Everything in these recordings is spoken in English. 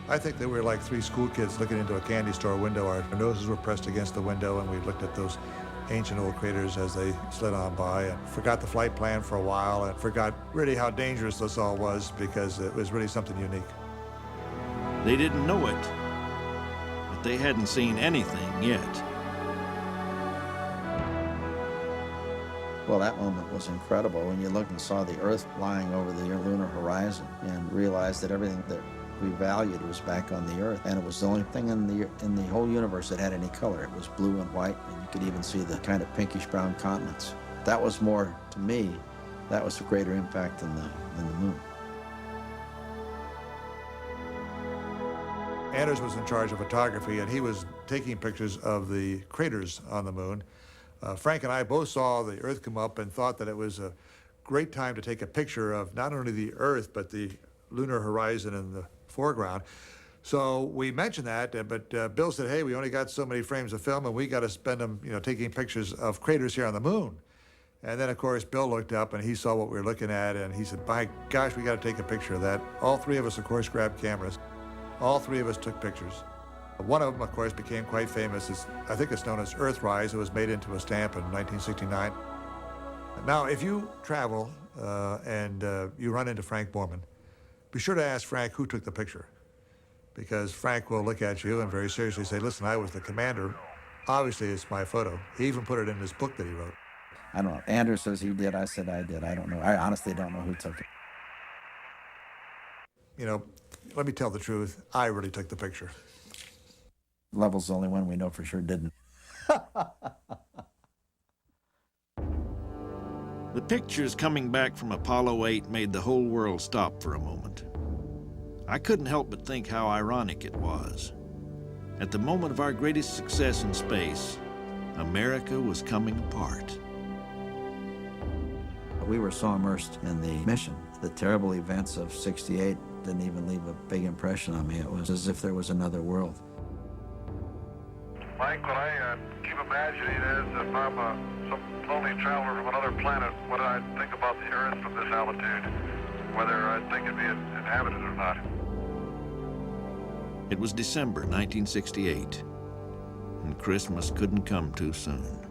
I think that we were like three school kids looking into a candy store window. Our noses were pressed against the window, and we looked at those ancient old craters as they slid on by, and forgot the flight plan for a while, and forgot really how dangerous this all was, because it was really something unique. They didn't know it, but they hadn't seen anything yet. Well, that moment was incredible when you looked and saw the Earth lying over the lunar horizon and realized that everything that we valued was back on the Earth, and it was the only thing in the whole universe that had any color. It was blue and white, and you could even see the kind of pinkish brown continents. That was more, to me, that was a greater impact than the moon. Anders was in charge of photography, and he was taking pictures of the craters on the moon. Frank and I both saw the Earth come up and thought that it was a great time to take a picture of not only the Earth, but the lunar horizon in the foreground. So we mentioned that, but Bill said, hey, we only got so many frames of film, and we got to spend them, taking pictures of craters here on the moon. And then, of course, Bill looked up, and he saw what we were looking at, and he said, by gosh, we got to take a picture of that. All three of us, of course, grabbed cameras. All three of us took pictures. One of them, of course, became quite famous. I think it's known as Earthrise. It was made into a stamp in 1969. Now, if you travel and you run into Frank Borman, be sure to ask Frank who took the picture, because Frank will look at you and very seriously say, listen, I was the commander. Obviously, it's my photo. He even put it in his book that he wrote. I don't know. Anders says he did. I said I did. I don't know. I honestly don't know who took it. Let me tell the truth. I really took the picture. Lovell's the only one we know for sure didn't. The pictures coming back from Apollo 8 made the whole world stop for a moment. I couldn't help but think how ironic it was. At the moment of our greatest success in space, America was coming apart. We were so immersed in the mission. The terrible events of '68 didn't even leave a big impression on me. It was as if there was another world. Mike, what I keep imagining is if I'm some lonely traveler from another planet, what do I think about the Earth from this altitude, whether I think it'd be inhabited or not. It was December 1968, and Christmas couldn't come too soon.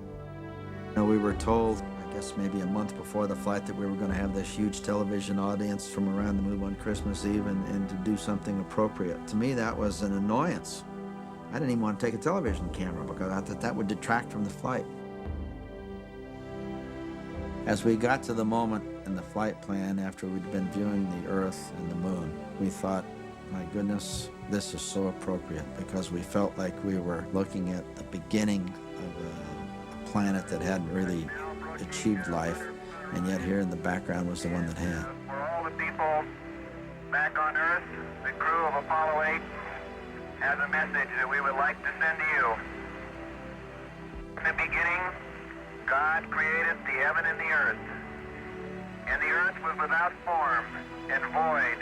We were told, I guess maybe a month before the flight, that we were going to have this huge television audience from around the moon on Christmas Eve and to do something appropriate. To me, that was an annoyance. I didn't even want to take a television camera because I thought that would detract from the flight. As we got to the moment in the flight plan after we'd been viewing the Earth and the moon, we thought, my goodness, this is so appropriate, because we felt like we were looking at the beginning of a planet that hadn't really achieved life, and yet here in the background was the one that had. For all the people back on Earth, the crew of Apollo 8 has a message that we would like to send to you. In the beginning, God created the heaven and the earth. And the earth was without form and void,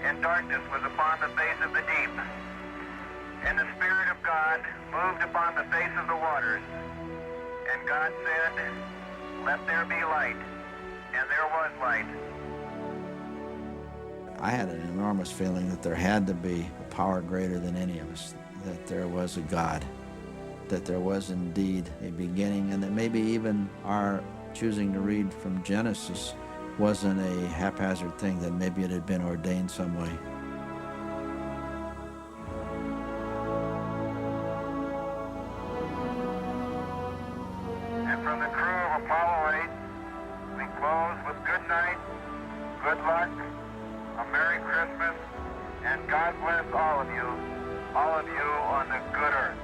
and darkness was upon the face of the deep. And the Spirit of God moved upon the face of the waters. And God said, let there be light. And there was light. I had an enormous feeling that there had to be a power greater than any of us, that there was a God, that there was indeed a beginning, and that maybe even our choosing to read from Genesis wasn't a haphazard thing, that maybe it had been ordained some way. And from the crew of Apollo 8, we close with good night, good luck, a Merry Christmas, and God bless all of you on the good earth.